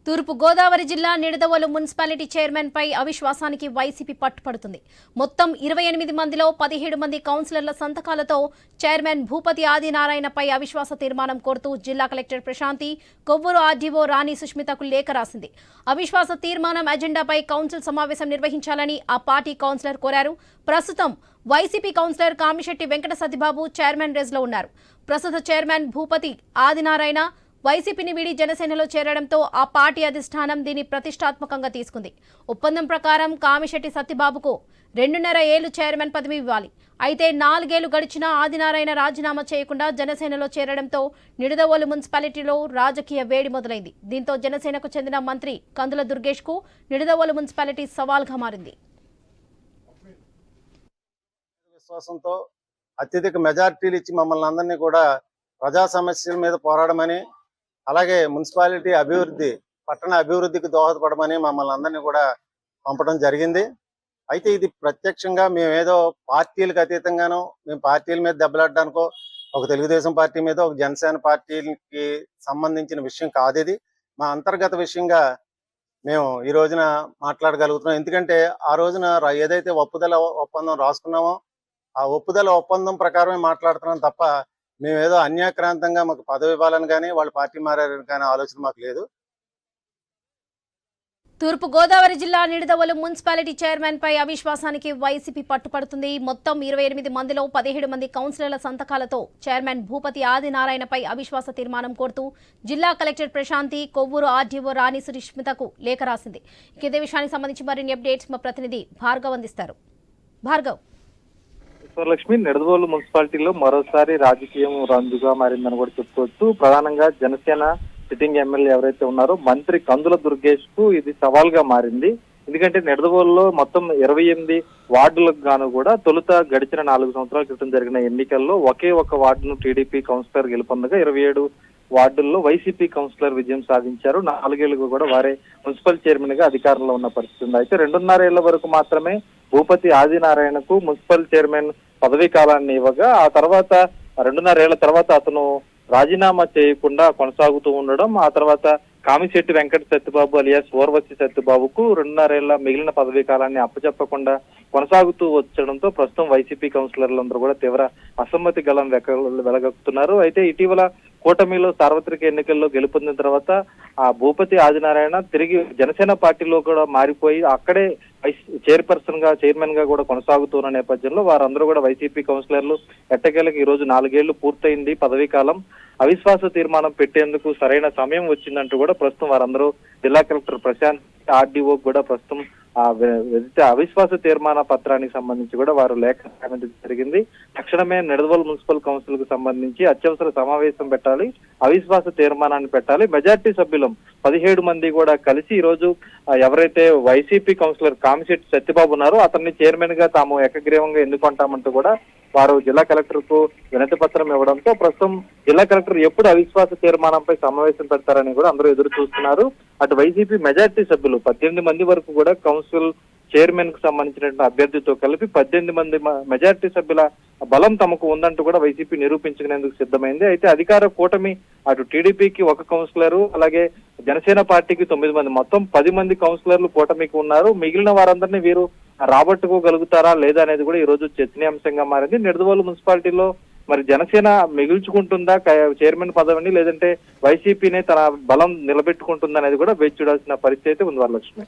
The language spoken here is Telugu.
తూర్పు గోదావరి జిల్లా నిడదవోలు మున్సిపాలిటీ చైర్మన్ పై అవిశ్వాసానికి వైసీపీ పట్టుపడుతుంది. మొత్తం 28 మందిలో 17 మంది కౌన్సిలర్ల సంతకాలతో చైర్మన్ భూపతి ఆదినారాయణపై అవిశ్వాస తీర్మానం కోరుతూ జిల్లా కలెక్టర్ ప్రశాంతి, కొవ్వూరు ఆర్డీఓ రాణి సుష్మితకు లేఖ రాసింది. అవిశ్వాస తీర్మానం ఎజెండాపై కౌన్సిల్ సమావేశం నిర్వహించాలని ఆ పార్టీ కౌన్సిలర్ కోరారు. ప్రస్తుతం వైసీపీ కౌన్సిలర్ కామిశెట్టి వెంకట సత్యబాబు చైర్మన్ రేసులో ఉన్నారు. ప్రస్తుత చైర్మన్ భూపతి ఆదినారాయణ వైసీపీని వీడి జనసేనలో చేరడంతో ఆ పార్టీ అధిష్టానం దీన్ని ప్రతిష్టాత్మకంగా తీసుకుంది. ఒప్పందం ప్రకారం కామిశెట్టి సత్యబాబుకు 2.5 ఏళ్లు చైర్మన్ పదవి ఇవ్వాలి. అయితే 4 ఏళ్లు గడిచినా ఆదినారాయణ రాజీనామా చేయకుండా జనసేనలో చేరడంతో నిడదవోలు మున్సిపాలిటీలో రాజకీయ వేడి మొదలైంది. దీంతో జనసేనకు చెందిన మంత్రి కందుల దుర్గేష్ కు నిడదవోలు మున్సిపాలిటీ సవాల్గా మారింది. విశ్వాసంతో అత్యధిక మెజార్టీలు ఇచ్చి మమ్మల్ని అందరినీ కూడా ప్రజా సమస్యల మీద పోరాడమని, అలాగే మున్సిపాలిటీ అభివృద్ధి, పట్టణ అభివృద్ధికి దోహదపడమని మమ్మల్ని అందరినీ కూడా పంపడం జరిగింది. అయితే ఇది ప్రత్యక్షంగా మేమేదో పార్టీలకు అతీతంగానో, మేము పార్టీల మీద దెబ్బలాడడానికో, ఒక తెలుగుదేశం పార్టీ మీద ఒక జనసేన పార్టీకి సంబంధించిన విషయం కాదు. ఇది మా అంతర్గత విషయంగా మేము ఈ రోజున మాట్లాడగలుగుతున్నాం. ఎందుకంటే ఆ రోజున ఏదైతే ఒప్పుదల ఒప్పందం రాసుకున్నామో ఆ ఒప్పుదల ఒప్పందం ప్రకారమే మాట్లాడుతున్నాం తప్ప మేమేదో అన్యాక్రాంతంగా మాకు పదవి ఇవ్వాలని కానీ వాళ్ళు పార్టీ మారారని కానీ ఆలోచన మాకు లేదు. తూర్పు గోదావరి జిల్లా నిడదవోలు మున్సిపాలిటీ చైర్మన్ పై అవిశ్వాసానికి వైసీపీ పట్టుపడుతుంది. మొత్తం 28 మందిలో 17 మంది కౌన్సిలర్ల సంతకాలతో చైర్మన్ భూపతి ఆదినారాయణపై అవిశ్వాస తీర్మానం కోరుతూ జిల్లా కలెక్టర్ ప్రశాంతి, కొవ్వూరు ఆర్డీఓ రాణి సుష్మితకు లేఖ రాసింది. ఇదే విషయానికి సంబంధించి మరిన్ని అప్డేట్స్ మా ప్రతినిధి భార్గవ్ అందిస్తారు. భార్గవ్. లక్ష్మి, నిడదవోలు మున్సిపాలిటీలో మరోసారి రాజకీయం రంజుగా మారిందని కూడా చెప్పుకోవచ్చు. ప్రధానంగా జనసేన సిట్టింగ్ ఎమ్మెల్యే ఎవరైతే ఉన్నారో మంత్రి కందుల దుర్గేష్ కు ఇది సవాల్గా మారింది. ఎందుకంటే నిడదవోలులో మొత్తం 28 వార్డులకు గాను కూడా తొలుత గడిచిన 4 సంవత్సరాల క్రితం జరిగిన ఎన్నికల్లో ఒకే ఒక వార్డును టీడీపీ కౌన్సిలర్ గెలుపొందగా 27 వార్డుల్లో వైసీపీ కౌన్సిలర్ విజయం సాధించారు. 4 ఏళ్లుగా కూడా వారే మున్సిపల్ చైర్మన్ గా అధికారంలో ఉన్న పరిస్థితి ఉంది. అయితే 2.5 ఏళ్ల వరకు మాత్రమే భూపతి ఆదినారాయణకు మున్సిపల్ చైర్మన్ పదవీ కాలాన్ని ఇవ్వగా ఆ తర్వాత 2.5 ఏళ్ల తర్వాత అతను రాజీనామా చేయకుండా కొనసాగుతూ ఉండడం, ఆ తర్వాత కామిశెట్టి వెంకట సత్యబాబు అలియాస్ ఓర్వశి సత్యబాబుకు 2.5 ఏళ్ల మిగిలిన పదవీ కాలాన్ని అప్పచెప్పకుండా కొనసాగుతూ వచ్చడంతో ప్రస్తుతం వైసీపీ కౌన్సిలర్లందరూ కూడా తీవ్ర అసమ్మతి గలం వెలగక్కుతున్నారు. అయితే ఇటీవల కూటమిలో సార్వత్రిక ఎన్నికల్లో గెలుపొందిన తర్వాత ఆ భూపతి ఆదినారాయణ తిరిగి జనసేన పార్టీలో కూడా మారిపోయి అక్కడే చైర్మన్ గా కూడా కొనసాగుతున్న నేపథ్యంలో వారందరూ కూడా వైసీపీ కౌన్సిలర్లు ఎట్టకేలకు ఈ రోజు 4 ఏళ్లు పూర్తయింది పదవీ కాలం, అవిశ్వాస తీర్మానం పెట్టేందుకు సరైన సమయం వచ్చిందంటూ కూడా ప్రస్తుతం వారందరూ జిల్లా కలెక్టర్ ప్రశాంత్, ఆర్డీఓ కూడా ప్రస్తుతం అవిశ్వాస తీర్మాన పత్రానికి సంబంధించి కూడా వారు లేఖ రాయడం జరిగింది. తక్షణమే నిడదవోలు మున్సిపల్ కౌన్సిల్ కు సంబంధించి అత్యవసర సమావేశం పెట్టాలి, అవిశ్వాస తీర్మానాన్ని పెట్టాలి. మెజార్టీ సభ్యులు 17 మంది కూడా కలిసి ఈ రోజు ఎవరైతే వైసీపీ కౌన్సిలర్ కామిశెట్టి సత్యబాబు ఉన్నారో అతన్ని చైర్మన్ గా తాము ఏకగ్రీవంగా ఎన్నుకుంటామంటూ కూడా వారు జిల్లా కలెక్టర్ కు వినతి పత్రం ఇవ్వడంతో ప్రస్తుతం జిల్లా కలెక్టర్ ఎప్పుడు అవిశ్వాస తీర్మానంపై సమావేశం పెడతారని కూడా అందరూ ఎదురు చూస్తున్నారు. అటు వైసీపీ మెజార్టీ సభ్యులు 18 మంది వరకు కూడా కౌన్సిల్ చైర్మన్ కు సంబంధించినటువంటి అభ్యర్థితో కలిపి 18 మంది మెజార్టీ సభ్యుల బలం తమకు ఉందంటూ కూడా వైసీపీ నిరూపించుకునేందుకు సిద్ధమైంది. అయితే అధికార కూటమి అటు టీడీపీకి 1 కౌన్సిలరు, అలాగే జనసేన పార్టీకి 9 మంది, మొత్తం 10 మంది కౌన్సిలర్లు కూటమికి ఉన్నారు. మిగిలిన వారందరినీ వీరు రాబట్టుకోగలుగుతారా లేదా అనేది కూడా ఈ రోజు చర్చనీయాంశంగా మారింది. నిడదవోలు మున్సిపాలిటీలో మరి జనసేన మిగుల్చుకుంటుందా చైర్మన్ పదవిని, లేదంటే వైసీపీనే తన బలం నిలబెట్టుకుంటుందా అనేది కూడా వేచి చూడాల్సిన పరిస్థితి ఉంది వరలక్ష్మి.